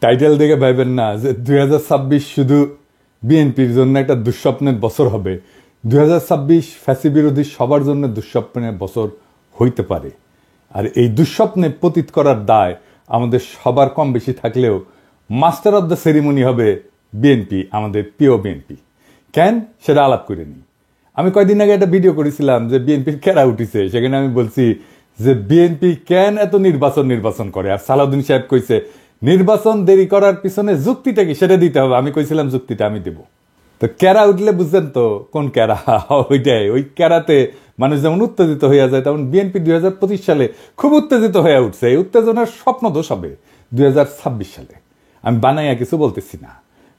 Title দেখে ভাইবেন না যে 2026 শুধু বিএনপির জন্য একটা দুঃস্বপ্নের বছর হবে। 2026 ফ্যাসি বিরোধী সবার জন্য দুঃস্বপ্নের বছর হইতে পারে। আর এই দুঃস্বপ্নে পতিত করার দায় আমাদের সবার কম বেশি থাকলেও মাস্টার অব দ্য সেরিমনি হবে বিএনপি, আমাদের প্রিয় বিএনপি। কেন সেটা আলাপ করে নিই। আমি কয়েকদিন আগে একটা ভিডিও করেছিলাম যে বিএনপির কেরা উঠিছে, সেখানে আমি বলছি যে বিএনপি কেন এত নির্বাচন করে। আর সালাউদ্দিন সাহেব কইছে নির্বাচন দেরি করার পিছনে যুক্তিটা কি সেটা দিতে হবে। আমি কইছিলাম যুক্তিটা আমি দেব। তো কেরা উঠলে বুঝছেন তো কোন কেরা, ওইটাই। ওই কেরাতে মানুষ যেমন উত্তেজিত হইয়া যায়, তেমন বিএনপি 2025 সালে খুব উত্তেজিত হয়ে উঠছে। এই উত্তেজনার স্বপ্ন দোষ হবে 2026 সালে। আমি বানাইয়া কিছু বলতেছি না।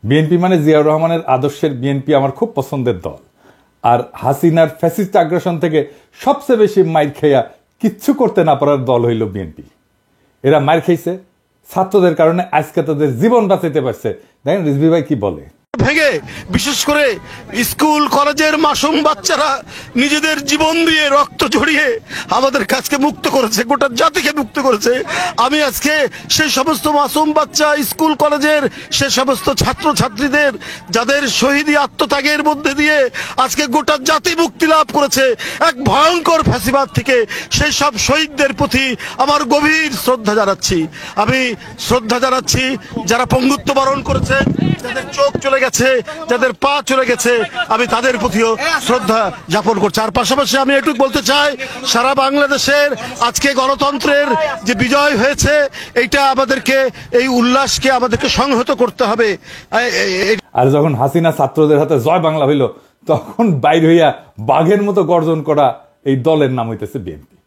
বিএনপি মানে জিয়াউর রহমানের আদর্শের বিএনপি আমার খুব পছন্দের দল। আর হাসিনার ফ্যাসিস্ট আগ্রাসন থেকে সবচেয়ে বেশি মাইর খেয়া কিচ্ছু করতে না পারার দল হইল বিএনপি। এরা মাইর খাইছে ছাত্রদের কারণে, আজকে তাদের জীবন বাঁচাইতে পারছে। দেখেন রিজভী ভাই কি বলে। ভেঙে বিশেষ করে স্কুল কলেজের মাসুম বাচ্চারা নিজেদের জীবন দিয়ে রক্ত ঝরিয়ে আমাদের কাছকে মুক্ত করেছে, গোটা জাতিকে মুক্ত করেছে। আমি আজকে সেই সমস্ত মাসুম বাচ্চা, স্কুল কলেজের সে সমস্ত ছাত্র ছাত্রীদের যাদের শহীদি আত্মত্যাগের মধ্যে দিয়ে আজকে গোটা জাতি মুক্তি লাভ করেছে এক ভয়ঙ্কর ফ্যাসিবাদ থেকে, সেই সব শহীদদের প্রতি আমার গভীর শ্রদ্ধা জানাচ্ছি। আমি শ্রদ্ধা জানাচ্ছি যারা পঙ্গুত্ব বরণ করেছে, যাদের চোখ চলে গেছে, যাদের পা চলে গেছে, আমি তাদের প্রতিও শ্রদ্ধা জ্ঞাপন করছি। আর পাশাপাশি আমি একটু বলতে চাই, সারা বাংলাদেশের আজকে গণতন্ত্রের যে বিজয় হয়েছে, এইটা আমাদেরকে, এই উল্লাসকে আমাদেরকে সংহত করতে হবে। আর যখন হাসিনা ছাত্রদের হাতে জয় বাংলা হইল, তখন বাইর হইয়া বাঘের মতো গর্জন করা এই দলের নাম হইতেছে বিএনপি।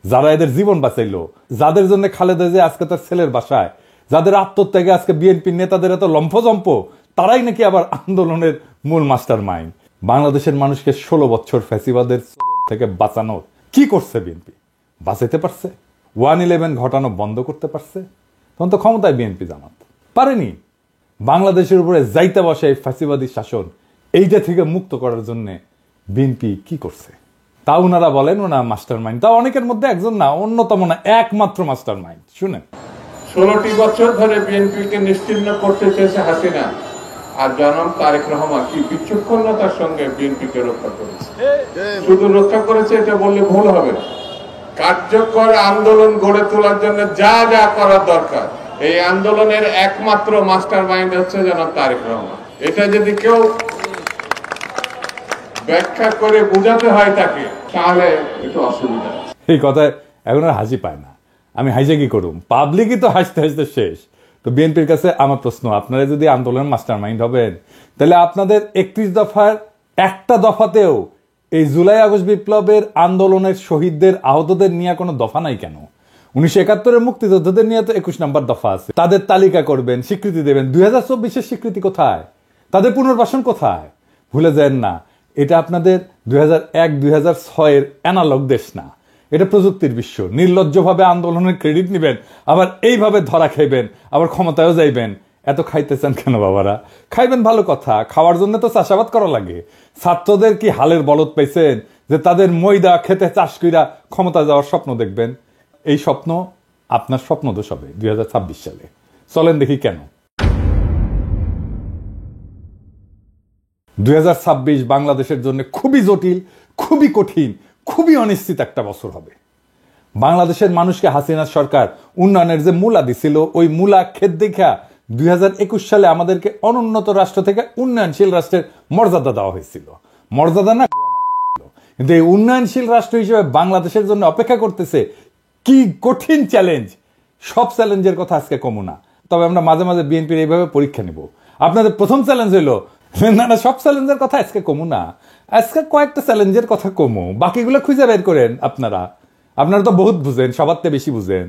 যারা এদের জীবন বাঁচাইলো, যাদের জন্য খালেদা জিয়া আজকে তার ছেলের বাসায়, যাদের আত্মত্যাগে আজকে বিএনপির নেতাদের এত লম্ফজম্প, তারাই নাকি আবার আন্দোলনের মূল মাস্টার মাইন্ড। বাংলাদেশের মানুষকে 16 বছর ফ্যাসিবাদের থেকে বাঁচানোর কি করছে বিএনপি? বাঁচাইতে পারছে? 1/11 ঘটানো বন্ধ করতে পারছে? তখন তো ক্ষমতায় বিএনপি জামাত পারেনি। বাংলাদেশের উপরে যাইতে বসে এই ফ্যাসিবাদী শাসন, এইটা থেকে মুক্ত করার জন্য বিএনপি কি করছে? তা ওনারা বলেন ওনা মাস্টার মাইন্ড। তা অনেকের মধ্যে একজন না, অন্যতম না, একমাত্র মাস্টার মাইন্ড। শুনেন, 16টি বছর ধরে বিএনপিকে নিশ্চিহ্ন করতে চেয়েছে হাসিনা, আর জনাব তারেক রহমান কি বিচক্ষণতার সঙ্গে বিএনপিকে রক্ষা করেছে। শুধু রক্ষা করেছে এটা বললে ভুল হবে। কার্যকর আন্দোলন গড়ে তোলার জন্য যা যা করার দরকার, এই আন্দোলনের একমাত্র মাস্টার মাইন্ড হচ্ছে জনাব তারেক রহমান। এটা যদি কেউ ব্যাখ্যা করে বোঝাতে হয় তাকে, তাহলে একটু অসুবিধা। এই কথায় এখন আর হাসি পায় না। আমি হাসে কি করুম? পাবলিকই তো হাসতে হাসতে শেষ। তো বিএনপির কাছে আমার প্রশ্ন, আপনারা যদি আন্দোলনের মাস্টার মাইন্ড হবেন, তাহলে আপনাদের 31 দফার একটা দফাতেও এই জুলাই আগস্ট বিপ্লবের আন্দোলনের শহীদদের, আহতদের নিয়ে কোনো দফা নাই কেন? 1971-এর মুক্তিযোদ্ধাদের নিয়ে তো 21 নম্বর দফা আছে। তাদের তালিকা করবেন, স্বীকৃতি দেবেন। 2024-এর স্বীকৃতি কোথায়? তাদের পুনর্বাসন কোথায়? ভুলে যান না, এটা আপনাদের 2001-2006-এর অ্যানালগ দেশ না, এটা প্রযুক্তির বিশ্ব। নির্লজ্জভাবে আন্দোলনের ক্রেডিট নিবেন, আবার এইভাবে ধরা খাইবেন, আবার ক্ষমতায়ও যাইবেন। এত খাইতে চান কেন বাবারা? খাইবেন ভালো কথা, খাওয়ার জন্য তো চাষাবাদ করা লাগে। ছাত্রদের কি হালের বলদ পাইছেন যে তাদের ময়দা খেতে চাষ কইরা ক্ষমতা যাওয়ার স্বপ্ন দেখবেন? এই স্বপ্ন আপনার স্বপ্ন দোষ হবে 2026 সালে। চলেন দেখি কেন। 2026 বাংলাদেশের জন্য খুবই জটিল, খুবই কঠিন, খুবই অনিশ্চিত একটা বছর হবে। বাংলাদেশের মানুষকে হাসিনা সরকার উন্নয়নের যে মূলা দিছিল, ওই মূলা ক্ষেত দেখা 2021 সালে আমাদেরকে অনুন্নত রাষ্ট্র থেকে উন্নয়নশীল রাষ্ট্রের মর্যাদা দেওয়া হয়েছিল। মর্যাদা না, কিন্তু এই উন্নয়নশীল রাষ্ট্র হিসেবে বাংলাদেশের জন্য অপেক্ষা করতেছে কি কঠিন চ্যালেঞ্জ। সব চ্যালেঞ্জের কথা আজকে কমু না, তবে আমরা মাঝে মাঝে বিএনপির এইভাবে পরীক্ষা নিব। আপনাদের প্রথম চ্যালেঞ্জ হইলো না, সব চ্যালেঞ্জের কথা আজকে কমু না, আজকে কয়েকটা চ্যালেঞ্জের কথা কমু, বাকিগুলো খুঁজে বের করেন। আপনারা তো বহুত বুঝেন, সবার থেকে বেশি বুঝেন।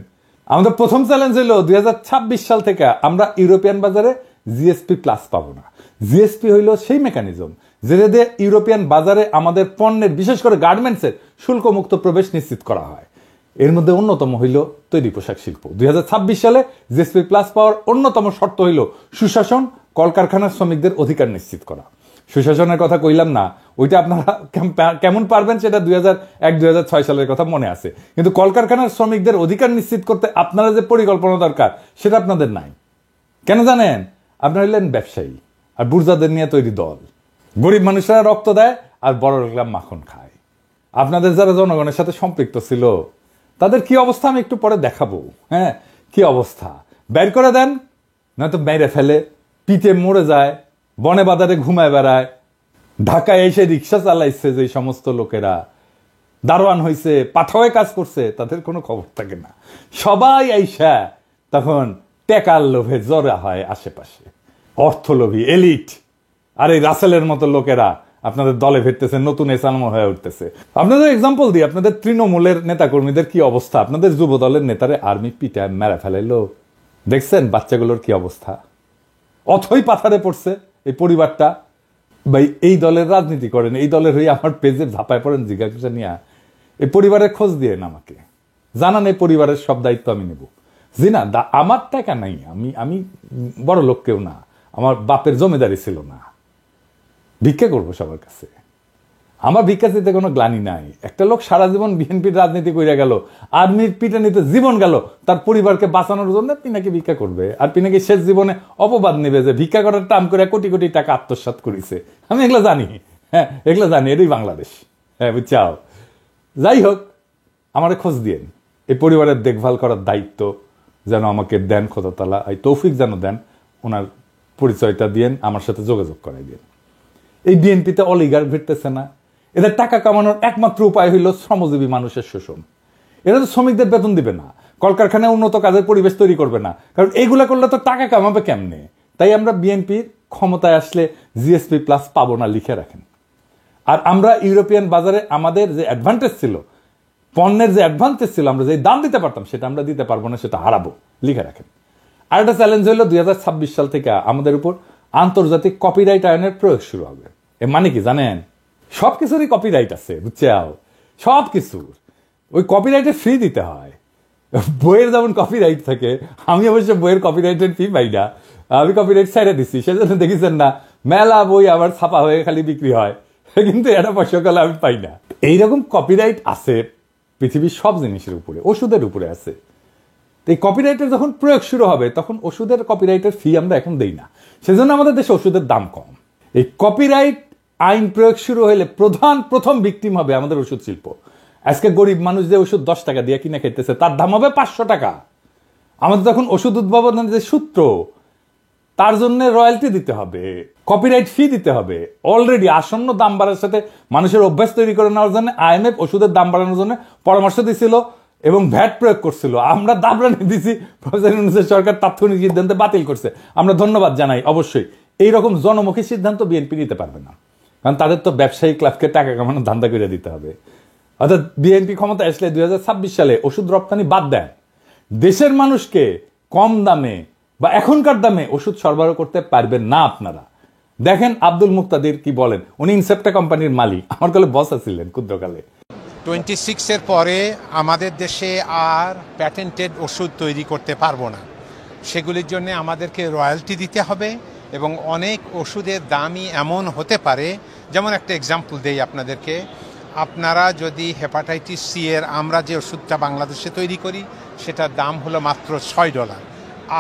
আমাদের প্রথম চ্যালেঞ্জ হলো 2026 সাল থেকে আমরা ইউরোপিয়ান বাজারে জিএসপি প্লাস পাবো না। জিএসপি হইল সেই মেকানিজম যেটা দিয়ে ইউরোপিয়ান বাজারে আমাদের পণ্যের, বিশেষ করে গার্মেন্টসের শুল্কমুক্ত প্রবেশ নিশ্চিত করা হয়। এর মধ্যে অন্যতম হইল তৈরি পোশাক শিল্প। 2026 সালে জিএসপি প্লাস পাওয়ার অন্যতম শর্ত হইল সুশাসন, কলকারখানার শ্রমিকদের অধিকার নিশ্চিত করা। সুশাসনের কথা কইলাম না, ওইটা আপনারা কেমন পারবেন সেটা 2001-2006 সালের কথা মনে আছে, কিন্তু কলকারখানার শ্রমিকদের অধিকার নিশ্চিত করতে আপনারা যে পরিকল্পনা দরকার সেটা আপনাদের নাই। কেন জানেন? আপনারা হলেন ব্যবসায়ী আর বুর্জাদের নিয়ে তৈরি দল। গরিব মানুষরা রক্ত দেয় আর বড় লোকরা মাখন খায়। আপনাদের যারা জনগণের সাথে সম্পৃক্ত ছিল তাদের কি অবস্থা আমি একটু পরে দেখাবো। হ্যাঁ, কি অবস্থা, বের করে দেন, নয়তো মেরে ফেলে, পিঠে মরে যায়, বনে বাজারে ঘুমায় বেড়ায়। ঢাকায় এসে রিক্সা চালাইছে যে সমস্ত লোকেরা, দারোয়ান হয়েছে, পাঠাওয়ে কাজ করছে, তাদের কোনো খবর থাকে না। সবাই আইসা তখন টেকার লোভে জড়া হয় আশেপাশে, অর্থলোভী এলিট। আর এই রাসেলের মতো লোকেরা আপনাদের দলে ভিড়তেছে, নতুন এসালম হয়ে উঠতেছে। আপনাদের এক্সাম্পল দিই, আপনাদের তৃণমূলের নেতাকর্মীদের কি অবস্থা। আপনাদের যুব দলের নেতারে আর্মি পিটায় মেরা ফেলাইলো, দেখছেন বাচ্চাগুলোর কি অবস্থা। অথই পাথারে পড়ছে এই পরিবারটা। ভাই, এই দলের রাজনীতি করেন, এই দলের হয়ে আমার পেজে ঝাঁপায় পড়েন জিজ্ঞাসা নিয়ে, এই পরিবারের খোঁজ দিয়ে আমাকে জানান, এই পরিবারের সব দায়িত্ব আমি নেব। জি না, আমার টাকা নাই, আমি বড় লোক কেউ না, আমার বাপের জমিদারি ছিল না, ভিক্ষা করবো সবার কাছে। আমার ভিক্ষা দিতে কোনো গ্লানি নাই। একটা লোক সারা জীবন বিএনপির রাজনীতি করে গেল, আর্মির পিটানিতে জীবন গেল, তার পরিবারকে বাঁচানোর জন্য পিনাকি ভিক্ষা করবে। আর পিনাকি শেষ জীবনে অপবাদ নেবে যে ভিক্ষা করার টাম করে কোটি কোটি টাকা আত্মসাৎ করেছে। আমি এগুলো জানি, হ্যাঁ এগুলো জানি, এটাই বাংলাদেশ। হ্যাঁ বুঝছাও। যাই হোক, আমারে খোঁজ দিয়েন, এই পরিবারের দেখভাল করার দায়িত্ব যেন আমাকে দেন খোদা তাআলা, এই তৌফিক যেন দেন। ওনার পরিচয়টা দিয়েন, আমার সাথে যোগাযোগ করাই দিন। এই বিএনপিতে অলিগার ভিড়তেছে না, এদের টাকা কামানোর একমাত্র উপায় হইল শ্রমজীবী মানুষের শোষণ। এরা তো শ্রমিকদের বেতন দিবে না, কলকারখানায় উন্নত কাজের পরিবেশ তৈরি করবে না, কারণ এইগুলা করলে তো টাকা কামাবে কেমনে। তাই আমরা বিএনপির ক্ষমতায় আসলে জিএসপি প্লাস পাবো না, লিখে রাখেন। আর আমরা ইউরোপিয়ান বাজারে আমাদের যে অ্যাডভান্টেজ ছিল, পণ্যের যে অ্যাডভান্টেজ ছিল, আমরা যে দাম দিতে পারতাম সেটা আমরা দিতে পারবো না, সেটা হারাবো, লিখে রাখেন। আর একটা চ্যালেঞ্জ হইল 2026 সাল থেকে আমাদের উপর আন্তর্জাতিক কপিরাইট আইনের প্রয়োগ শুরু হবে। এ মানে কি জানেন? সবকিছুরই কপিরাইট আছে, বুঝছাও, সব কিছুর। ওই কপিরাইটের ফি দিতে হয়। বইয়ের যেমন কপিরাইট থাকে, আমি অবশ্য বইয়ের কপিরাইটের ফি পাই না, আমি কপিরাইট ছেড়ে দিচ্ছি। সেজন্য দেখেছেন না মেলা বই আবার ছাপা হয়ে খালি বিক্রি হয়, কিন্তু এটা পয়সা কালে আমি পাই না। এইরকম কপিরাইট আছে পৃথিবীর সব জিনিসের উপরে, ওষুধের উপরে আছে। এই কপিরাইটের যখন প্রয়োগ শুরু হবে তখন ওষুধের কপিরাইটের ফি আমরা এখন দেই না, সেজন্য আমাদের দেশে ওষুধের দাম কম। এই কপিরাইট আইন প্রয়োগ শুরু হলে প্রথম ভিকটিম হবে আমাদের ওষুধ শিল্প। আজকে গরিব মানুষ যে ওষুধ 10 টাকা দিয়ে কিনে খাইতেছে, তার দাম হবে 500 টাকা। আমাদের যখন ওষুধ উদ্ভাবনের যে সূত্র, তার জন্য রয়্যালটি দিতে হবে, কপিরাইট ফি দিতে হবে। অলরেডি আসন্ন দাম বাড়ার সাথে মানুষের অভ্যাস তৈরি করে নেওয়ার জন্য আইএমএফ ওষুধের দাম বাড়ানোর জন্য পরামর্শ দিছিল এবং ভ্যাট প্রয়োগ করছিল। আমরা দাবরানি দিছি, সরকার তাৎক্ষণিক সিদ্ধান্তে বাতিল করছে। আমরা ধন্যবাদ জানাই। অবশ্যই এইরকম জনমুখী সিদ্ধান্ত বিএনপি নিতে পারবে না, কারণ তাদের তো ব্যবসায়ী ক্লাবকে টাকা কামানোর ধান্দা করে দিতে হবে। অর্থাৎ বিএনপি ক্ষমতা আসলে 2026 সালে ওষুধ রপ্তানি বাদ দেন, দেশের মানুষকে কম দামে বা এখনকার দামে ওষুধ সরবরাহ করতে পারবেন না আপনারা। দেখেন আব্দুল মুক্তাদির কি বলেন, উনি ইনসেপ্টা কোম্পানির মালিক, আমার কালে বস ছিলেন ক্ষুদ্রকালে। 26-এর পরে আমাদের দেশে আর প্যাটেন্টেড ওষুধ তৈরি করতে পারবো না। সেগুলির জন্য আমাদেরকে রয়্যালটি দিতে হবে এবং অনেক ওষুধের দামই এমন হতে পারে, যেমন একটা এক্সাম্পল দেই আপনাদেরকে। আপনারা যদি হেপাটাইটিস সি এর আমরা যে ওষুধটা বাংলাদেশে তৈরি করি সেটার দাম হলো মাত্র $6,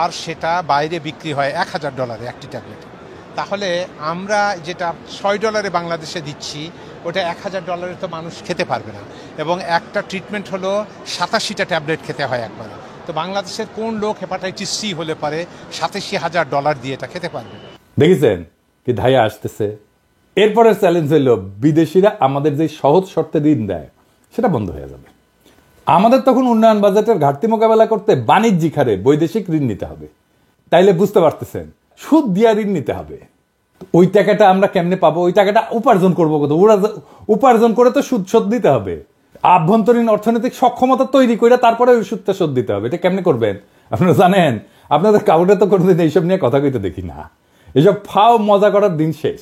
আর সেটা বাইরে বিক্রি হয় $1000 একটি ট্যাবলেট। তাহলে আমরা যেটা $6 বাংলাদেশে দিচ্ছি, ওটা $1000 তো মানুষ খেতে পারবে না, এবং একটা ট্রিটমেন্ট হলো 87টা ট্যাবলেট খেতে হয় একবারে। তো বাংলাদেশের কোন লোক হেপাটাইটিস সি হলে পারে $87,000 দিয়ে এটা খেতে পারবে? দেখেছেন কি ধাইয়া আসতেছে। এরপরে চ্যালেঞ্জ হইল বিদেশিরা আমাদের যে সহজ শর্তে ঋণ দেয় সেটা বন্ধ হয়ে যাবে। আমাদের তখন উন্নয়ন বাজেটের ঘাটতি মোকাবেলা করতে বাণিজ্যিক হারে বৈদেশিক ঋণ নিতে হবে। তাইলে বুঝতে পারতেছেন সুদ দিয়া ঋণ নিতে হবে। ওই টাকাটা আমরা কেমনে পাবো? ওই টাকাটা উপার্জন করবো কত? উপার্জন করে তো সুদ শোধ দিতে হবে। আভ্যন্তরীণ অর্থনৈতিক সক্ষমতা তৈরি করে তারপরে ওই সুদটা শোধ দিতে হবে। এটা কেমনে করবেন আপনারা জানেন? আপনাদের কাউকে তো কোনোদিন এইসব নিয়ে কথা কইতে দেখি না। এসব ফাও মজা করার দিন শেষ।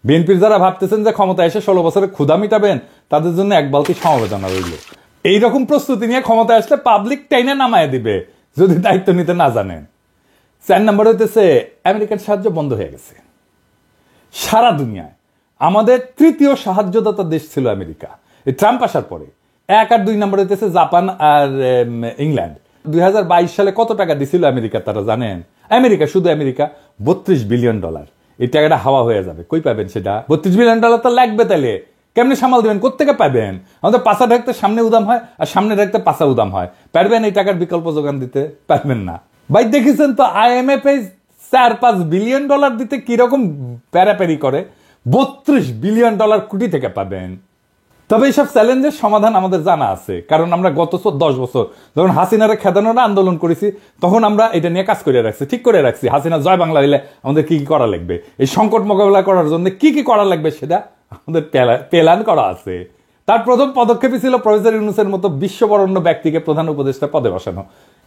বিএনপির যারা ভাবতেছেন যে ক্ষমতা এসে 16 বছরে ক্ষুধা মিটাবেন, তাদের জন্য এক বালতি সমবেদনা রইল। এইরকম প্রস্তুতি নিয়ে ক্ষমতা আসলে পাবলিক টাইনে নামায় দিবে যদি দায়িত্ব নিতে না জানেন। 4 নম্বর হইতেছে আমেরিকার সাহায্য বন্ধ হয়ে গেছে। সারা দুনিয়ায় আমাদের তৃতীয় সাহায্যদাতা দেশ ছিল আমেরিকা এই ট্রাম্প আসার পরে। 1 আর 2 নম্বর হইতেছে জাপান আর ইংল্যান্ড। 2022 সালে কত টাকা দিছিল আমেরিকা তারা জানেন? আমেরিকা, শুধু আমেরিকা $32 বিলিয়ন। এই টাকাটা হাওয়া হয়ে যাবে, কই পাবেন সেটা? $32 বিলিয়ন তো লাগবে, তাইলে কেমনে সামাল দিবেন? কোত্থেকে পাবেন? আমাদের পাশা ঢাকতে সামনে উদাম হয়, আর সামনে ঢাকতে পাশা উদাম হয়। পারবেন এই টাকার বিকল্প যোগান দিতে? পারবেন না ভাই। দেখেছেন তো IMF $4-5 বিলিয়ন দিতে কিরকম প্যারাপ্যারি করে। $32 বিলিয়ন কোটি থেকে পাবেন। তবে এইসব চ্যালেঞ্জের সমাধান আমাদের জানা আছে, কারণ আমরা গত 10 বছর যখন হাসিনারে খেদানোর আন্দোলন করেছি, তখন আমরা এটা নিয়ে কাজ করে রাখছি, ঠিক করে রাখছি। হাসিনা জয় বাংলা হইলে আমাদের কি কি করা লাগবে, এই সংকট মোকাবেলা করার জন্য কি কি করা লাগবে, সেটা আমাদের প্ল্যান করা আছে। তার প্রথম পদক্ষেপই ছিল প্রফেসর ইউনূসের মতো বিশ্ববরণ্য ব্যক্তিকে প্রধান উপদেষ্টা পদে বসানো।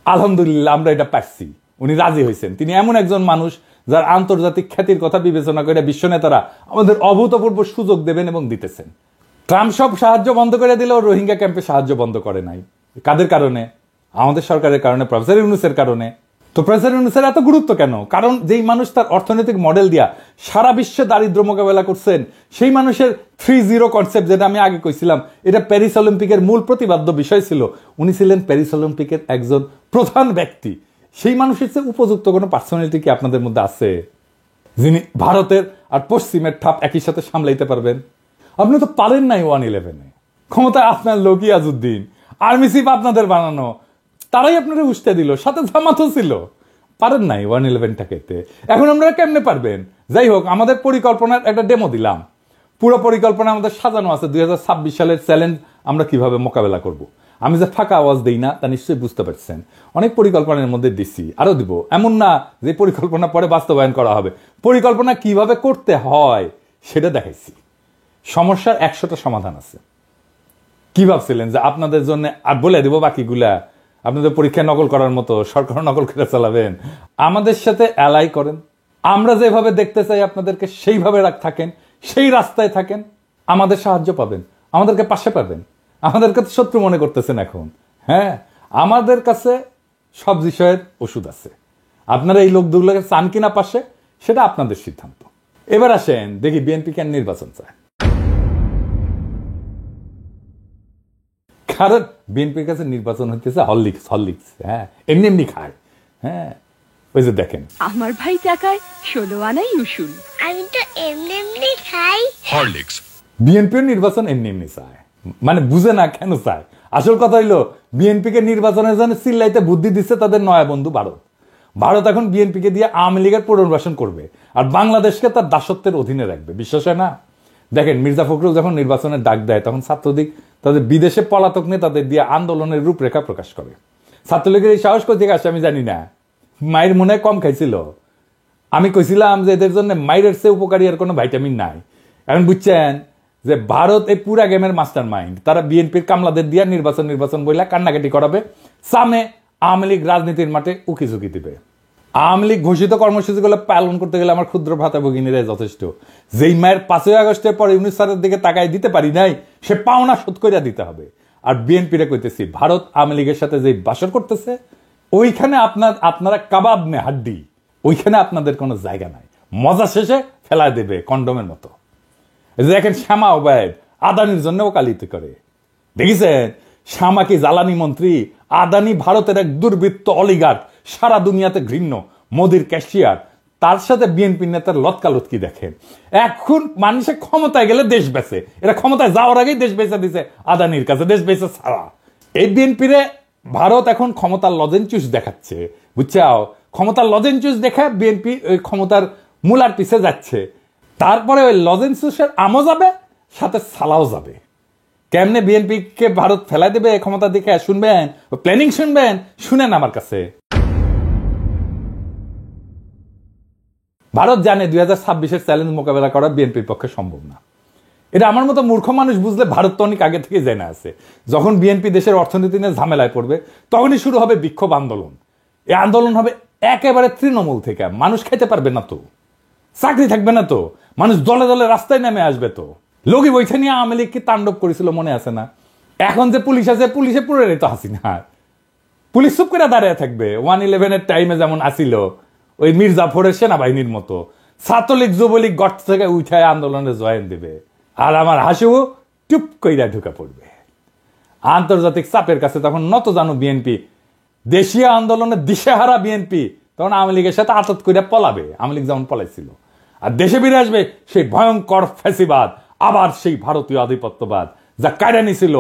আলহামদুলিল্লাহ আমরা এটা পারছি, উনি রাজি হয়েছেন। তিনি এমন একজন মানুষ যার আন্তর্জাতিক খ্যাতির কথা বিবেচনা করে বিশ্ব নেতারা আমাদের অভূতপূর্ব সুযোগ দেবেন এবং দিতেছেন। ট্রাম্প সব সাহায্য বন্ধ করে দিলেও রোহিঙ্গা ক্যাম্পে সাহায্য বন্ধ করে নাই। কাদের কারণে? আমাদের সরকারের কারণে, প্রফেসর ইউনূসের কারণে। তো প্রফেসর ইউনূসের এত গুরুত্ব কেন? কারণ যেই মানুষ তার অর্থনৈতিক মডেল দিয়া সারা বিশ্বে দারিদ্র মোকাবেলা করছেন, সেই মানুষের 3-0 কনসেপ্ট, যেটা আমি আগে কইছিলাম, এটা প্যারিস অলিম্পিকের মূল প্রতিপাদ্য বিষয় ছিল। উনি ছিলেন প্যারিস অলিম্পিকের একজন প্রধান ব্যক্তি। সেই মানুষের চেয়ে উপযুক্ত কোনো পার্সোনালিটি কি আপনাদের মধ্যে আছে, যিনি ভারতের আর পশ্চিমের ঠাপ একই সাথে সামলাইতে পারবেন? আপনি তো পারেন নাই 1-11-এ। ক্ষমতায় আপনার লোক ইয়াজউদ্দিন, আর্মি চিফ আপনাদের বানানো, তারাই আপনারা উস্তে দিল, সাথে জামাতও ছিল। পারেন নাই 1-11টাকে। এখন আপনারা কেমনে পারবেন? যাই হোক, আমাদের পরিকল্পনার একটা ডেমো দিলাম। পুরো পরিকল্পনা আমাদের সাজানো আছে। 2026 সালের চ্যালেঞ্জ আমরা কিভাবে মোকাবেলা করব। আমি যে ফাঁকা আওয়াজ দিই না, তা নিশ্চয়ই বুঝতে পারছেন। অনেক পরিকল্পনার মধ্যে দিচ্ছি, আরো দিব। এমন না যে পরিকল্পনা পরে বাস্তবায়ন করা হবে। পরিকল্পনা কিভাবে করতে হয় সেটা দেখাইছি। সমস্যার 100টা সমাধান আছে। কি ভাবছিলেন যে আপনাদের জন্য আর বলে দিব বাকিগুলা? আপনাদের পরীক্ষা নকল করার মতো সরকার নকল করে চালাবেন? আমাদের সাথে অ্যালাই করেন। আমরা যেভাবে দেখতে চাই আপনাদেরকে সেইভাবে থাকেন, সেই রাস্তায় থাকেন, আমাদের সাহায্য পাবেন, আমাদেরকে পাশে পাবেন। আমাদেরকে শত্রু মনে করতেছেন এখন। হ্যাঁ, আমাদের কাছে সব বিষয়ের ওষুধ আছে। আপনারা এই লোকগুলোকে চান কিনা পাশে, সেটা আপনাদের সিদ্ধান্ত। এবার আসেন দেখি বিএনপি কেন নির্বাচন চায়। কারণ বিএনপির কাছে নির্বাচন হইতেছে হরলিক্স। হ্যাঁ, এমনি খায়। হ্যাঁ, ওই যে দেখেন, আমার ভাই টাকায় 16 আনাই উসুল। আমি তো এমনি খাই হরলিক্স। বিএনপির নির্বাচন এমনি চায়, মানে বুঝে না কেন চায়। আসল কথা হইলো, বিএনপিকে নির্বাচনের জন্য চিল্লাইতে বুদ্ধি দিচ্ছে তাদের নয়া বন্ধু ভারত। ভারত এখন বিএনপিকে দিয়ে আওয়ামী লীগের পুনর্বাসন করবে, আর বাংলাদেশকে তার দাসত্বের অধীনে রাখবে। বিশ্বাস হয় না? দেখেন, মির্জা ফখরুল যখন নির্বাচনের ডাক দেয়, তখন ছাত্রলীগ তাদের বিদেশে পলাতক নেতাদের দিয়ে আন্দোলনের রূপরেখা প্রকাশ করে। ছাত্রলীগের এই সাহস কোথেকে আসে আমি জানি না। মায়ের মনে কম খাইছিল। আমি কইছিলাম যে এদের জন্য মায়ের চেয়ে উপকারী আর কোনো ভাইটামিন নাই। এখন বুঝছেন যে ভারত এই পুরা গেমের মাস্টার মাইন্ড। তারা বিএনপির কামলাদের দিয়ে নির্বাচন বইলা কান্নাকাটি করাবে, সামনে আওয়ামী লীগ রাজনীতির মাঠে উকিঝুঁকি দিবে। আওয়ামী লীগ ঘোষিত কর্মসূচিগুলো পালন করতে গেলে আমার ক্ষুদ্র ভাতা ভগিনীরাই যথেষ্ট। যেই মায়ের 5ই আগস্টের পরে ইউনূস স্যারের দিকে তাকায় দিতে পারি নাই, সে পাওনা শোধ করিয়া দিতে হবে। আর বিএনপিরে কইতেছি, ভারত আওয়ামী লীগের সাথে যে বাসর করতেছে, ওইখানে আপনারা কাবাব নে হাড্ডি, ওইখানে আপনাদের কোনো জায়গা নাই। মজা শেষে ফেলায় দেবে কন্ডমের মতো। দেখেন, শ্যামা ওবায়দ আদানির জন্য ওকালতি করে। দেখেছেন, শ্যামা কি জ্বালানি মন্ত্রী? আদানি ভারতের এক দুর্বৃত্ত অলিগার্ক, সারা দুনিয়াতে ঘৃণ্য, মোদির ক্যাশিয়ার। তার সাথে বিএনপি নেতার লতকালতকি দেখেন। এখন মানুষের ক্ষমতায় গেলে দেশ বেচে, এরা ক্ষমতায় যাওয়ার আগেই দেশ বেচে দিছে আদানির কাছে, দেশ বেচে ছাড়া। এই বিএনপিরে ভারত এখন ক্ষমতার লজেনচুস দেখাচ্ছে, বুঝছাও? ক্ষমতার লজেনচুস দেখা বিএনপি ওই ক্ষমতার মূলার পিছে যাচ্ছে। তারপরে ওই লজেনচুসের আমও যাবে, সাথে সালাও যাবে। কেমনে বিএনপি কে ভারত ফেলাই দেবে ক্ষমতা দিকে শুনবেন, প্ল্যানিং শুনবেন, শুনেন আমার কাছে। ভারত জানে 2026-এর চ্যালেঞ্জ মোকাবেলা করা বিএনপির পক্ষে সম্ভব না। এটা আমার মতো মূর্খ মানুষ বুঝলে ভারত তো অনেক আগে থেকে জেনে আছে। যখন বিএনপি দেশের অর্থনীতি নিয়ে ঝামেলায় পড়বে, তখনই শুরু হবে বিক্ষোভ আন্দোলন। এই আন্দোলন হবে একেবারে তৃণমূল থেকে। মানুষ খেতে পারবে না তো, চাকরি থাকবে না তো, মানুষ দলে দলে রাস্তায় নেমে আসবে তো। লোকই বইছে নিয়ে আওয়ামী লীগ কি তাণ্ডব করেছিল মনে আছে না? এখন যে পুলিশ আছে, পুলিশে পুরো তো হাসিনা। পুলিশ চুপ করে দাঁড়িয়ে থাকবে। 1-11-এর টাইমে যেমন আসিল ওই মীর জাফরের সেনাবাহিনীর মতো। ছাত্রলীগ যুবলীগ গর্ত থেকে উঠায় আন্দোলনে জয়েন দেবে, আর আমার হাসিও টুপ কইরা ঢুকে পড়বে। আন্তর্জাতিক চাপের কাছে তখন নত জানো বিএনপি। দেশীয় আন্দোলনে দিশেহারা বিএনপি তখন আওয়ামী লীগের সাথে আতত করে পলাবে, আওয়ামী লীগ যেমন পলাইছিল। আর দেশে ফিরে আসবে সেই ভয়ঙ্কর ফ্যাসিবাদ, আবার সেই ভারতীয় আধিপত্যবাদ যা কায়রা নিছিল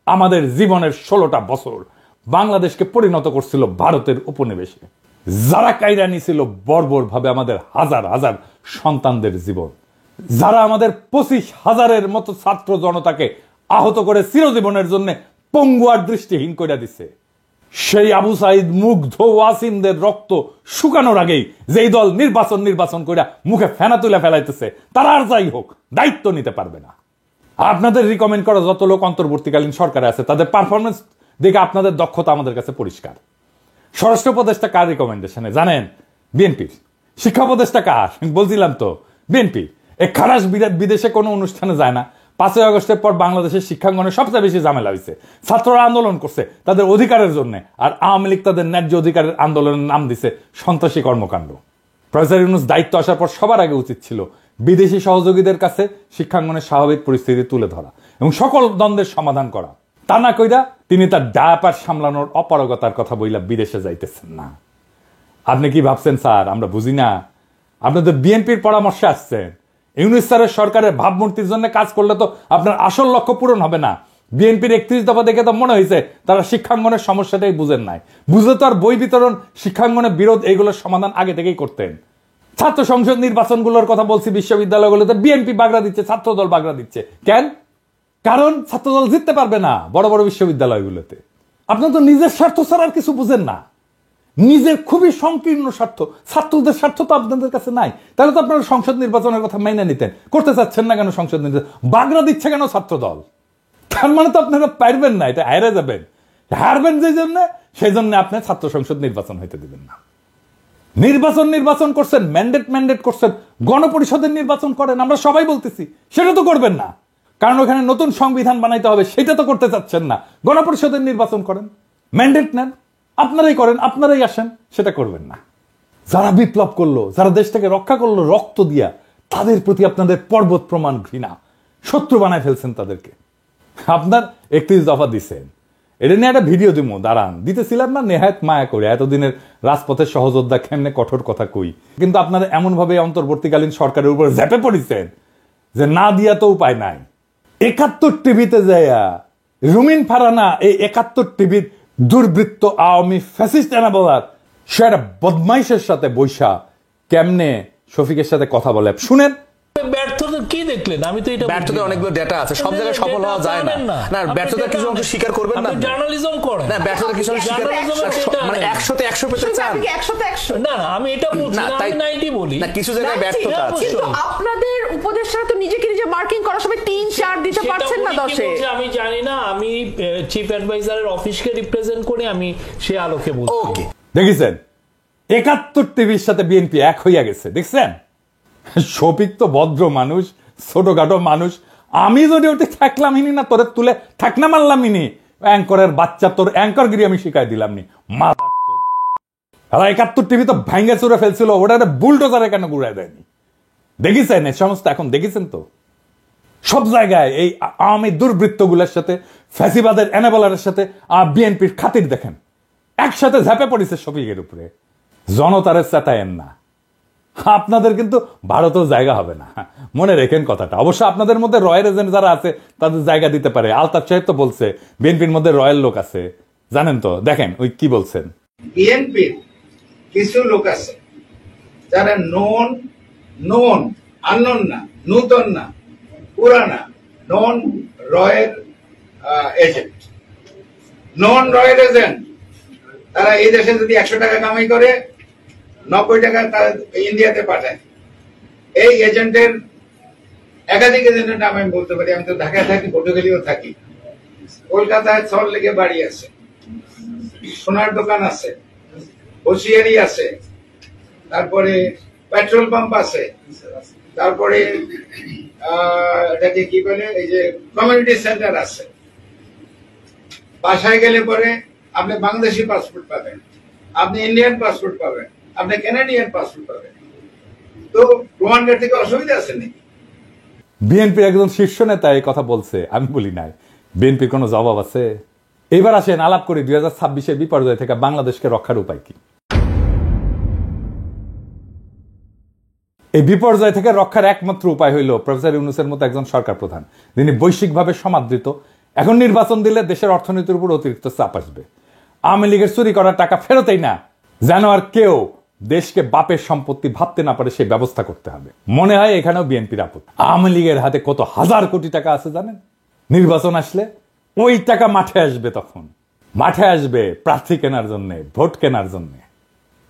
আমাদের জীবনের 16টা বছর, বাংলাদেশকে পরিণত করছিল ভারতের উপনিবেশে। যারা কায়রা নিছিল বর্বর ভাবে আমাদের হাজার হাজার সন্তানদের জীবন, যারা আমাদের 25,000-এর মতো ছাত্র জনতাকে আহত করে চিরজীবনের জন্য পঙ্গু আর দৃষ্টিহীন করে দিছে, সেই আবু সাইদ মুগ্ধ ওয়াসিমদের রক্ত শুকানোর আগেই যেই দল নির্বাচন করে মুখে ফেনা তুলে ফেলাইতেছে, তারা আর যাই হোক দায়িত্ব নিতে পারবে না। আপনাদের রিকমেন্ড করা যত লোক অন্তর্বর্তীকালীন সরকারে আছে তাদের পারফরমেন্স দেখে আপনাদের দক্ষতা আমাদের কাছে পরিষ্কার। স্বরাষ্ট্র উপদেষ্টা কার রিকমেন্ডেশনে জানেন? বিএনপির। শিক্ষা উপদেষ্টা কার? বলছিলাম তো, বিএনপি। এই খারাস বিদেশে কোনো অনুষ্ঠানে যায় না। 5ই আগস্টের পর বাংলাদেশের শিক্ষাঙ্গনে সবচেয়ে বেশি ঝামেলা হয়েছে। ছাত্ররা আন্দোলন করছে তাদের অধিকারের জন্য, আর আওয়ামী লীগ তাদের ন্যায্য অধিকারের আন্দোলনের নাম দিছে সন্ত্রাসী কর্মকাণ্ড। প্রফেসর ইউনূস দায়িত্ব আসার পর সবার আগে উচিত ছিল বিদেশি সহযোগীদের কাছে শিক্ষাঙ্গনের স্বাভাবিক পরিস্থিতি তুলে ধরা এবং সকল দ্বন্দ্বের সমাধান করা। তা না কইরা তিনি তার ডায়াপার সামলানোর অপারগতার কথা বইলা বিদেশে যাইতেছেন না। আপনি কি ভাবছেন স্যার আমরা বুঝি না? আপনাদের বিএনপির পরামর্শে আসছেন। ইউনূস স্যারের সরকারের ভাবমূর্তির জন্য কাজ করলে তো আপনার আসল লক্ষ্য পূরণ হবে না। বিএনপির 31 দফা দেখে তো মনে হয়েছে তারা শিক্ষাঙ্গনের সমস্যাটাই বুঝেন নাই। বুঝলে তো আর বই বিতরণ, শিক্ষাঙ্গনের বিরোধ এগুলোর সমাধান আগে থেকেই করতেন। ছাত্র সংসদ নির্বাচনগুলোর কথা বলছি, বিশ্ববিদ্যালয়গুলোতে বিএনপি বাগড়া দিচ্ছে, ছাত্রদল বাগড়া দিচ্ছে। কেন? কারণ ছাত্রদল জিততে পারবে না বড় বড় বিশ্ববিদ্যালয়গুলোতে। আপনার তো নিজের স্বার্থ ছাড়া আর কিছু বুঝেন না। নিজের খুবই সংকীর্ণ স্বার্থ, ছাত্রদের স্বার্থ তো আপনাদের কাছে নাই। তাহলে তো আপনারা সংসদ নির্বাচনের কথা মেনে নিতেন। করতে চাচ্ছেন না কেন সংসদ নির্বাচন? বাগড়া দিচ্ছে কেন ছাত্রদল? তার মানে তো আপনারা পারবেন না, এটা হারে যাবেন। হারবেন যে জন্য, সেই জন্য আপনি ছাত্র সংসদ নির্বাচন হইতে দিবেন না। নির্বাচন করছেন, ম্যান্ডেট করছেন, গণপরিষদের নির্বাচন করেন, আমরা সবাই বলতেছি। সেটা তো করবেন না, কারণ ওখানে নতুন সংবিধান বানাইতে হবে, সেটা তো করতে চাচ্ছেন না। গণপরিষদের নির্বাচন করেন, ম্যান্ডেট নেন, আপনারাই করেন, আপনারাই আসেন, সেটা করবেন না। যারা বিপ্লব করলো, যারা দেশটাকে রক্ষা করলো রক্ত দিয়া, তাদের প্রতি আপনাদের পর্বত প্রমাণ ঘৃণা, শত্রু বানায় ফেলছেন তাদেরকে। আপনার 31 দফা দিচ্ছেন, এটা নিয়ে একটা ভিডিও দিব, দাঁড়ান। দিতেছিলাম না নেহায়েত মায়া করে, এতদিনের রাজপথের সহযোদ্ধা কেমনে কঠোর কথা কই। কিন্তু আপনারা এমন ভাবে অন্তর্বর্তীকালীন সরকারের উপর ঝেপে পড়েছেন যে না দিয়া তো উপায় নাই। 71 টিভিতে যাইয়া রুমিন ফারানা এই 71 টিভির দুর্বৃত্ত আওয়ামী ফ্যাসিস্ট এনাবলার সে একটা বদমাইশের সাথে বৈশা কেমনে শফিকের সাথে কথা বলে শুনেন। ব্যর্থতা কি দেখলেন? আমি তো এটা ব্যর্থতার অনেকগুলো ডেটা আছে, সব জায়গায় সফল হওয়া যায় না। না ব্যর্থতার কিছু অংশ স্বীকার করবেন না, জার্নালিজম করেন না ব্যর্থতার কিছু অংশ স্বীকার, মানে 100-তে 100 পেতে চান। না আমি এটা বলছি না, আমি 90 বলি না, কিছু জায়গায় ব্যর্থতা আছে। কিন্তু আপনাদের উপদেষ্টারা তো নিজেকে নিজে মার্কিং করার সময় 3-4 দিতে পারছেন না 10-এ। আমি জানি না, আমি চিফ অ্যাডভাইজারের অফিসকে রিপ্রেজেন্ট করে আমি সে আলোকে বলছি। ওকে, দেখেছেন 71 টিভির সাথে বিএনপি এক হইয়া গেছে, দেখছেন? শফিক তো ভদ্র মানুষ, ছোটখাটো মানুষ। আমি যদি ওটা থাকলাম ইনি না, তোরে তুলে থাকনা মারলাম ইনি। অ্যাঙ্করের বাচ্চা, তোর অ্যাঙ্করগিরি আমি শিখাই দিলাম নি। 71 টিভি তো ভাঙ্গে চুরে ফেলছিল, ওটা বুলডোজারে কেন ঘুরাই দেয়নি? দেখেছেন এই সমস্ত? এখন দেখেছেন তো সব জায়গায় এই আওয়ামী দুর্বৃত্তগুলোর সাথে, ফ্যাসিবাদের এনাবলারের সাথে বিএনপির খাতির দেখেন একসাথে ঝাঁপে পড়েছে শফিকের উপরে। জনতারে চেতায়েন না, আপনাদের কিন্তু ভারতেও জায়গা হবে না, মনে রেখেন কথাটা। অবশ্য আপনাদের মধ্যে রয়্যাল এজেন্ট যারা আছে তাদের জায়গা দিতে পারে। আলতাফ সাহেব তো বলছে বিএনপির মধ্যে রয়্যাল লোক আছে, জানেন তো? দেখেন ওই কি বলছেন। বিএনপির কিছু লোক আছে যারা নন আননোন না, নূতন না, পুরানা, নন রয়্যাল এজেন্ট। নন রয়্যাল এজেন্ট তারা এই দেশে যদি 100 টাকা কামাই করে 90 টাকা তারা ইন্ডিয়াতে পাঠায়। এই এজেন্টের একাধিক এজেন্টের নাম আমি বলতে পারি। আমি তো ঢাকায় থাকি, পটুয়াখালীও থাকি, কলকাতায় সল্টলেকে বাড়ি আছে, সোনার দোকান আছে, হোসিয়ারি আছে, তারপরে পেট্রোল পাম্প আছে, তারপরে এটাকে কি বলে এই যে কমিউনিটি সেন্টার আছে। বাসায় গেলে পরে আপনি বাংলাদেশি পাসপোর্ট পাবেন, আপনি ইন্ডিয়ান পাসপোর্ট পাবেন, আপনি কানাডিয়ান পাসপোর্ট পাবেন। তো প্রমাণ করতে কি অসুবিধা আছে নাকি? বিএনপির একজন শীর্ষ নেতা এই কথা বলছে, আমি বলি নাই। বিএনপির কোনো জবাব আছে? এবার আসেন আলাপ করি 2026-এর বিপর্যয় থেকে বাংলাদেশকে রক্ষার উপায় কি। এই বিপর্যয় থেকে রক্ষার একমাত্র উপায় হইল প্রফেসর ইউনূসের মতো একজন সরকার প্রধান, যিনি বৈশ্বিকভাবে সমাদৃত। এখন নির্বাচন দিলে দেশের অর্থনীতির উপর অতিরিক্ত চাপ আসবে। আওয়ামী লীগের চুরি করার টাকা ফেরতেই না, যেন আর কেউ দেশকে বাপের সম্পত্তি ভাবতে না পারে সেই ব্যবস্থা করতে হবে। মনে হয় এখানেও বিএনপির আপত্তি। আওয়ামী লীগের হাতে কত হাজার কোটি টাকা আছে জানেন? নির্বাচন আসলে ওই টাকা মাঠে আসবে, তখন মাঠে আসবে প্রার্থী কেনার জন্য, ভোট কেনার জন্য।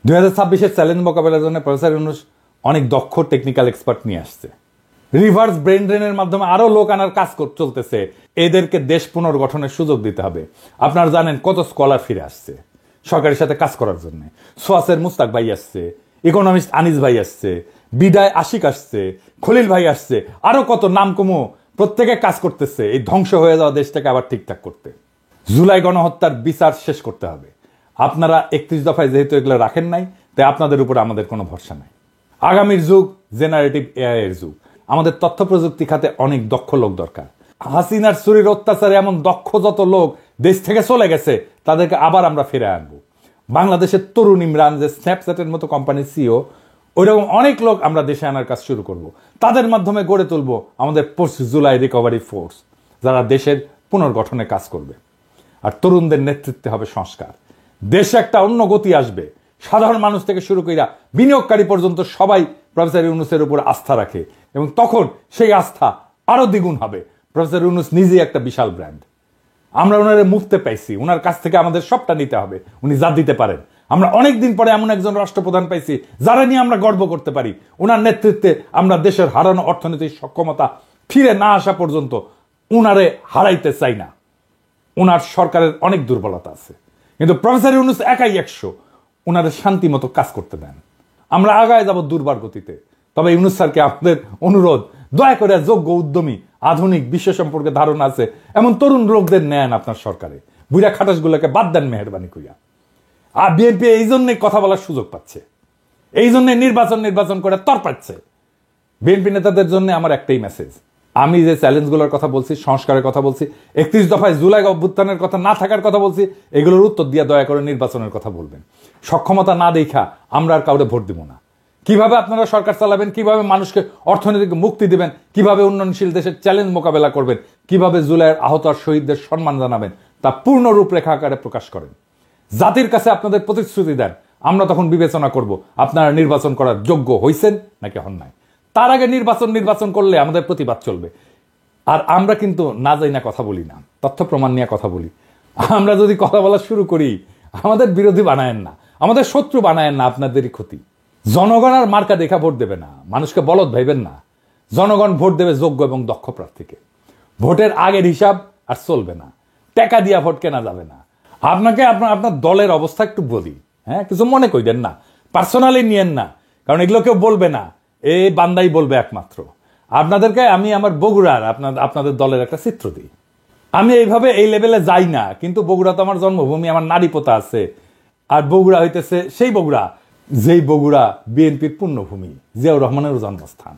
2026-এর চ্যালেঞ্জ মোকাবেলার জন্য প্রফেসর ইউনূস অনেক দক্ষ টেকনিক্যাল এক্সপার্ট নিয়ে আসছে। রিভার্স ব্রেন ড্রেনের মাধ্যমে আরো লোক আনার কাজ চলতেছে। এদেরকে দেশ পুনর্গঠনের সুযোগ দিতে হবে। আপনারা জানেন কত স্কলার ফিরে আসছে সরকারের সাথে কাজ করার জন্য। সোয়াসের মুস্তাক ভাই আসছে, ইকোনমিস্ট আনিস ভাই আসছে, বিদায় আশিক আসছে, খলিল ভাই আসছে, আরো কত নাম কমো প্রত্যেকে কাজ করতেছে এই ধ্বংস হয়ে যাওয়া দেশটাকে আবার ঠিকঠাক করতে। জুলাই গণহত্যার বিচার শেষ করতে হবে। আপনারা 31 দফায় যেহেতু এগুলো রাখেন নাই, তাই আপনাদের উপর আমাদের কোনো ভরসা নাই। আগামীর যুগ জেনারেটিভ এআই এর যুগ। আমাদের তথ্য প্রযুক্তি খাতে অনেক দক্ষ লোক দরকার। হাসিনার চুরির অত্যাচারে এমন দক্ষ যত লোক দেশ থেকে চলে গেছে তাদেরকে আবার আমরা ফিরে আনবো। বাংলাদেশের তরুণ ইমরান, যে স্ন্যাপচ্যাটের মতো কোম্পানির সিও, ওইরকম অনেক লোক আমরা দেশে আনার কাজ শুরু করব। তাদের মাধ্যমে গড়ে তুলব আমাদের পোস্ট জুলাই রিকভারি ফোর্স, যারা দেশের পুনর্গঠনে কাজ করবে। আর তরুণদের নেতৃত্বে হবে সংস্কার। দেশে একটা অন্য গতি আসবে। সাধারণ মানুষ থেকে শুরু কইরা বিনিয়োগকারী পর্যন্ত সবাই প্রফেসর ইউনূসের উপর আস্থা রাখে, এবং তখন সেই আস্থা আরো দ্বিগুণ হবে। প্রফেসর ইউনূস নিজেই একটা বিশাল ব্র্যান্ড। আমরা ওনারে মুফতে পাইছি, ওনার কাছ থেকে আমাদের সবটা নিতে হবে। উনি যা দিতে পারেন। আমরা অনেকদিন পরে এমন একজন রাষ্ট্রপ্রধান পাইছি যারা নিয়ে আমরা গর্ব করতে পারি। ওনার নেতৃত্বে আমরা দেশের হারানো অর্থনৈতিক সক্ষমতা ফিরে না আসা পর্যন্ত উনারে হারাইতে চাই না। ওনার সরকারের অনেক দুর্বলতা আছে, কিন্তু প্রফেসর ইউনূস একাই 100। ওনারে শান্তি মতো কাজ করতে দেন। আমরা আগায় যাব দুর্বার গতিতে। তবে ইউনূস স্যারকে আমাদের অনুরোধ, দয়া করে যোগ্য, উদ্যমী, আধুনিক, বিশ্ব সম্পর্কে ধারণা আছে এমন তরুণ লোকদের নেন আপনার সরকারে। বুড়া খাটাসগুলোকে বাদ দেন মেহরবানি করিয়া। আর বিএনপি এই জন্যই কথা বলার সুযোগ পাচ্ছে, এই জন্য নির্বাচন করে তর পাচ্ছে। বিএনপি নেতাদের জন্য আমার একটাই মেসেজ। আমি যে চ্যালেঞ্জগুলোর কথা বলছি, সংস্কারের কথা বলছি, 31 দফায় জুলাই অভ্যুত্থানের কথা না থাকার কথা বলছি, এগুলোর উত্তর দিয়ে দয়া করে নির্বাচনের কথা বলবেন। সক্ষমতা না দেখা আমরা আর কাউকে ভোট দিব না। কিভাবে আপনারা সরকার চালাবেন, কিভাবে মানুষকে অর্থনৈতিক মুক্তি দিবেন, কিভাবে উন্নয়নশীল দেশের চ্যালেঞ্জ মোকাবেলা করবেন, কিভাবে জুলাইয়ের আহত আর শহীদদের সম্মান জানাবেন, তা পূর্ণ রূপরেখা আকারে প্রকাশ করেন। জাতির কাছে আপনাদের প্রতিশ্রুতি দেন। আমরা তখন বিবেচনা করব আপনারা নির্বাচন করার যোগ্য হইছেন নাকি হন নাই। তার আগে নির্বাচন করলে আমাদের প্রতিবাদ চলবে। আর আমরা কিন্তু না যাই না কথা বলি না, তথ্য প্রমাণ নিয়ে কথা বলি। আমরা যদি কথা বলা শুরু করি, আমাদের বিরোধী বানায়েন না, আমাদের শত্রু বানায়েন না, আপনাদেরই ক্ষতি। জনগণ আর মার্কা দেখা ভোট দেবে না, মানুষকে বলদ ভাইবেন না। জনগণ ভোট দেবে যোগ্য এবং দক্ষ প্রার্থীকে। ভোটের আগের হিসাব আর চলবে না, টাকা দিয়া ভোট কেনা যাবে না। আপনাকে আপনার দলের অবস্থা একটু বলি, হ্যাঁ, কিছু মনে করেন না, পার্সোনালি নিয়েন না, কারণ এগুলো কেউ বলবে না, এই বান্দাই বলবে একমাত্র। আপনাদেরকে আমি আমার বগুড়ার আপনাদের দলের একটা চিত্র দিই। আমি এইভাবে এই লেভেলে যাই না, কিন্তু বগুড়া তো আমার জন্মভূমি, আমার নারী পোতা আছে। আর বগুড়া হইতেছে সেই বগুড়া যেই বগুড়া বিএনপির পুণ্যভূমি, জিয়াউর রহমানের জন্মস্থান।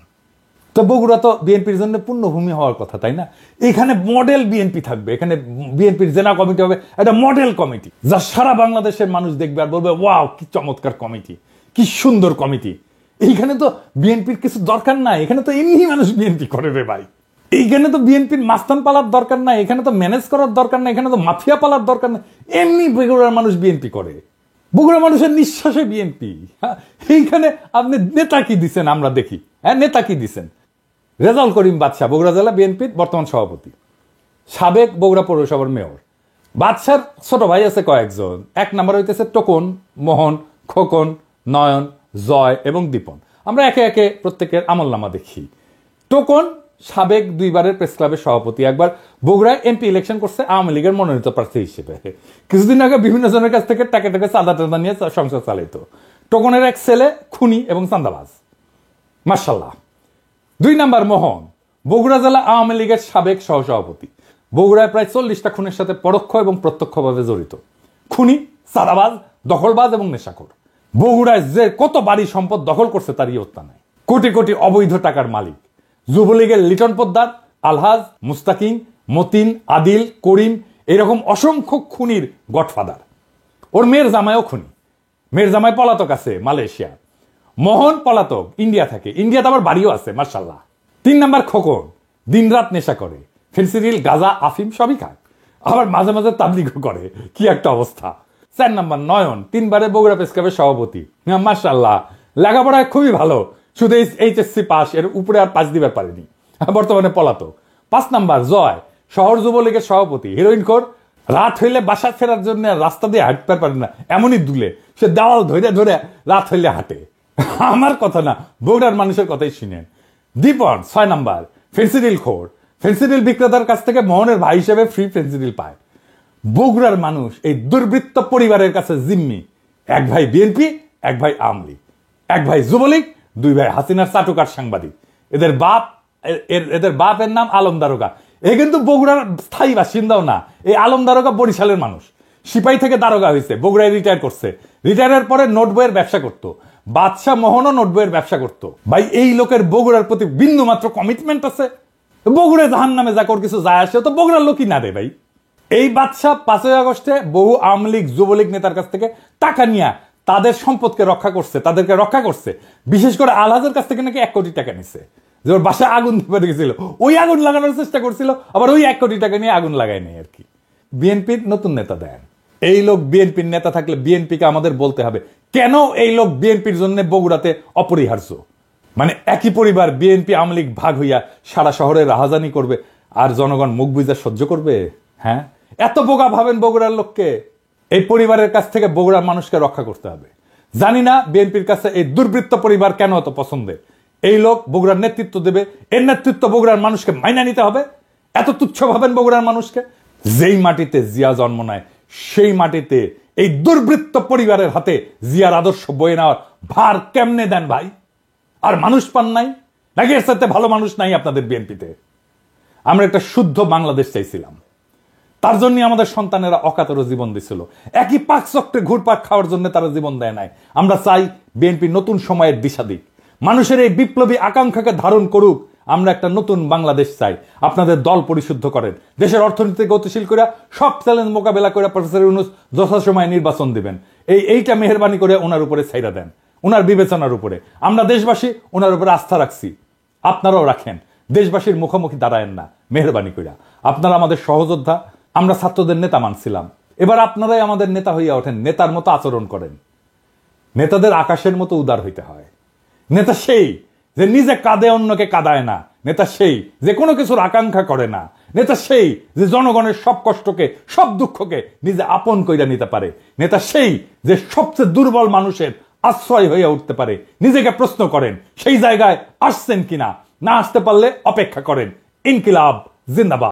তো বগুড়া তো বিএনপির জন্য পুণ্যভূমি হওয়ার কথা, তাই না? এখানে মডেল বিএনপি থাকবে, এখানে বিএনপির জেলা কমিটি হবে, একটা মডেল কমিটি, যা সারা বাংলাদেশের মানুষ দেখবে আর বলবে, ওয়াও কি চমৎকার কমিটি, কি সুন্দর কমিটি। এইখানে তো বিএনপির কিছু দরকার নাই, এখানে তো এমনি মানুষ বিএনপি করে রে ভাই। এইখানে তো বিএনপির মাস্তান পালার দরকার নাই, এখানে তো ম্যানেজ করার দরকার নাই, এখানে তো মাফিয়া পালার দরকার নাই। এমনি বগুড়ার মানুষ বিএনপি করে, বগুড়া মানুষের নিঃশ্বাসে বিএনপি। এইখানে আপনি নেতা কি দিচ্ছেন আমরা দেখি, হ্যাঁ, নেতা কি দিচ্ছেন? রেজাউল করিম বাদশা, বগুড়া জেলা বিএনপির বর্তমান সভাপতি, সাবেক বগুড়া পৌরসভার মেয়র। বাদশার ছোট ভাই আছে কয়েকজন। 1 নম্বর হইতেছে টোকন, মোহন, খোকন, নয়ন, জয় এবং দীপন। আমরা একে একে প্রত্যেকের আমলনামা দেখি। টোকন সাবেক 2 বারের প্রেস ক্লাবের সভাপতি, একবার বগুড়ায় এমপি ইলেকশন করছে আওয়ামী লীগের মনোনীত প্রার্থী হিসেবে। কিছুদিন আগে বিভিন্ন জনের কাছ থেকে টাকা চাঁদা নিয়ে সংসার চালাইতো। টোকনের এক ছেলে খুনি এবং চাঁদাবাজ, মাশাআল্লাহ। 2 নম্বর মোহন, বগুড়া জেলা আওয়ামী লীগের সাবেক সহসভাপতি, বগুড়ায় প্রায় 40টা খুনের সাথে পরোক্ষ এবং প্রত্যক্ষভাবে জড়িত। খুনি, চাঁদাবাজ, দখলবাজ এবং নেশাখোর। বগুড়ায় যে কত বাড়ি সম্পদ দখল করছে তার ইয়ত্তা নাই। কোটি কোটি অবৈধ টাকার মালিক। যুবলীগের লিটন পোদ্দার, আলহাজ, মুস্তাকিম, মতিন, আদিল, করিম, এরকম অসংখ্য খুনির গডফাদার। ওর মেয়ের জামাইও খুনি, মেয়ের জামাই পলাতক আছে মালয়েশিয়া। মোহন পলাতক, ইন্ডিয়া থাকে, ইন্ডিয়াতে আবার বাড়িও আছে মার্শাল্লাহ। 3 নাম্বার খোকন, দিনরাত নেশা করে, ফেন্সিডিল, গাঁজা, আফিম সবই খায়, আবার মাঝে মাঝে তাবলিগও করে, কি একটা অবস্থা। 4 নাম্বার নয়ন, 3 বারে বগুড়া প্রেস ক্লাবের সভাপতি, মার্শাল্লাহ, লেখাপড়ায় খুবই ভালো, শুধু এইচএসসি পাস, এর উপরে আর পাস দিবার পারেনি, বর্তমানে পলাতক। 5 নাম্বার জয়, শহর যুবলীগের সভাপতি, হিরোইন খোর, রাত হইলে বাসা ফেরার জন্য রাস্তা দিয়ে হাঁটতে পারে না, এমনই দুলে, সে দেওয়াল ধরে ধরে রাত হইলে হাঁটে। আমার কথা না, বগুড়ার মানুষের কথাই শুনেন। দীপন 6 নাম্বার, ফেন্সিডিল খোর, ফেন্সিডিল বিক্রেতার কাছ থেকে মোহনের ভাই হিসেবে ফ্রি ফেন্সিডিল পায়। বগুড়ার মানুষ এই দুর্বৃত্ত পরিবারের কাছে জিম্মি, 1 ভাই বিএনপি, 1 ভাই আওয়ামী লীগ, 1 ভাই যুবলীগ, 2 ভাই হাসিনার চাটুকার সাংবাদিক। এদের বাপের নাম আলম দারোগা। এ কিন্তু বগুড়ার স্থায়ী বাসিন্দাও না, এই আলম দারোগা বরিশালের মানুষ, সিপাহী থেকে দারোগা হয়েছে, বগুড়ায় রিটায়ার করছে, রিটায়ারের পরে নোট বইয়ের ব্যবসা করতো, বাদশাহ মোহনও নোট বইয়ের ব্যবসা করতো। ভাই এই লোকের বগুড়ার প্রতি বিন্দু মাত্র কমিটমেন্ট আছে? বগুড়ায় জাহান নামে যা কিছু যায় আসে, তো বগুড়ার লোকই না রে ভাই। এই বাদশাহ 5ই আগস্টে বহু আওয়ামী লীগ যুবলীগ নেতার কাছ থেকে টাকা নিয়ে তাদের সম্পদকে রক্ষা করছে, তাদেরকে রক্ষা করছে। বিশেষ করে আলহাজের কাছ থেকে নাকি 1 কোটি টাকা নিছে, যে ওর বাসায় আগুন ধরে গেছিল, ওই আগুন লাগানোর চেষ্টা করছিল, আবার ওই 1 কোটি টাকা নিয়ে আগুন লাগায় নেই আর কি। বিএনপির নতুন নেতা দেন, এই লোক বিএনপির নেতা থাকলে বিএনপিকে আমাদের বলতে হবে কেন এই লোক বিএনপির জন্য বগুড়াতে অপরিহার্য। মানে একই পরিবার বিএনপি আওয়ামী লীগ ভাগ হইয়া সারা শহরে রাহাজানি করবে, আর জনগণ মুখ বুঝা সহ্য করবে? হ্যাঁ, এত বোকা ভাবেন বগুড়ার লোককে? এই পরিবারের কাছ থেকে বগুড়ার মানুষকে রক্ষা করতে হবে। জানি না বিএনপির কাছে এই দুর্বৃত্ত পরিবার কেন এত পছন্দের। এই লোক বগুড়ার নেতৃত্ব দেবে, এর নেতৃত্ব বগুড়ার মানুষকে মাইনা নিতে হবে। এত তুচ্ছ ভাবেন বগুড়ার মানুষকে? যেই মাটিতে জিয়া জন্ম নেয় সেই মাটিতে এই দুর্বৃত্ত পরিবারের হাতে জিয়ার আদর্শ বয়ে নেওয়ার ভার কেমনে দেন ভাই? আর মানুষ পান নাই নাকি? এর সাথে ভালো মানুষ নাই আপনাদের বিএনপিতে? আমরা একটা শুদ্ধ বাংলাদেশ চাইছিলাম, তার জন্য আমাদের সন্তানেরা অকাতর জীবন দিছিল, একই পাক চক্রে ঘুরপাক খাওয়ার জন্য তারা জীবন দেয় নাই। আমরা চাই বিএনপি নতুন সময়ের দিশা দিক, মানুষের এই বিপ্লবী আকাঙ্ক্ষাকে ধারণ করুক। আমরা একটা নতুন বাংলাদেশ চাই। আপনাদের দল পরিশুদ্ধ করেন, দেশের অর্থনীতি গতিশীল করে সব চ্যালেঞ্জ মোকাবেলা করে প্রফেসর ইউনূস যথাসময়ে নির্বাচন দিবেন। এইটা মেহেরবানি করে ওনার উপরে ছাইরা দেন, ওনার বিবেচনার উপরে। আমরা দেশবাসী ওনার উপরে আস্থা রাখছি, আপনারাও রাখেন। দেশবাসীর মুখোমুখি দাঁড়ায়েন না মেহেরবানি কইরা। আপনারা আমাদের সহযোদ্ধা, আমরা ছাত্রদের নেতা মানছিলাম, এবার আপনারাই আমাদের নেতা হইয়া ওঠেন, নেতার মতো আচরণ করেন। নেতাদের আকাশের মতো উদার হইতে হয়। নেতা সেই যে নিজে কাঁদে অন্যকে কাঁদায় না, নেতা সেই যে কোনো কিছুর আকাঙ্ক্ষা করে না, নেতা সেই যে জনগণের সব কষ্টকে সব দুঃখকে নিজে আপন কইরা নিতে পারে, নেতা সেই যে সবচেয়ে দুর্বল মানুষের আশ্রয় হইয়া উঠতে পারে। নিজেকে প্রশ্ন করেন সেই জায়গায় আসছেন কিনা, না আসতে পারলে অপেক্ষা করেন। ইনকিলাব জিন্দাবাদ।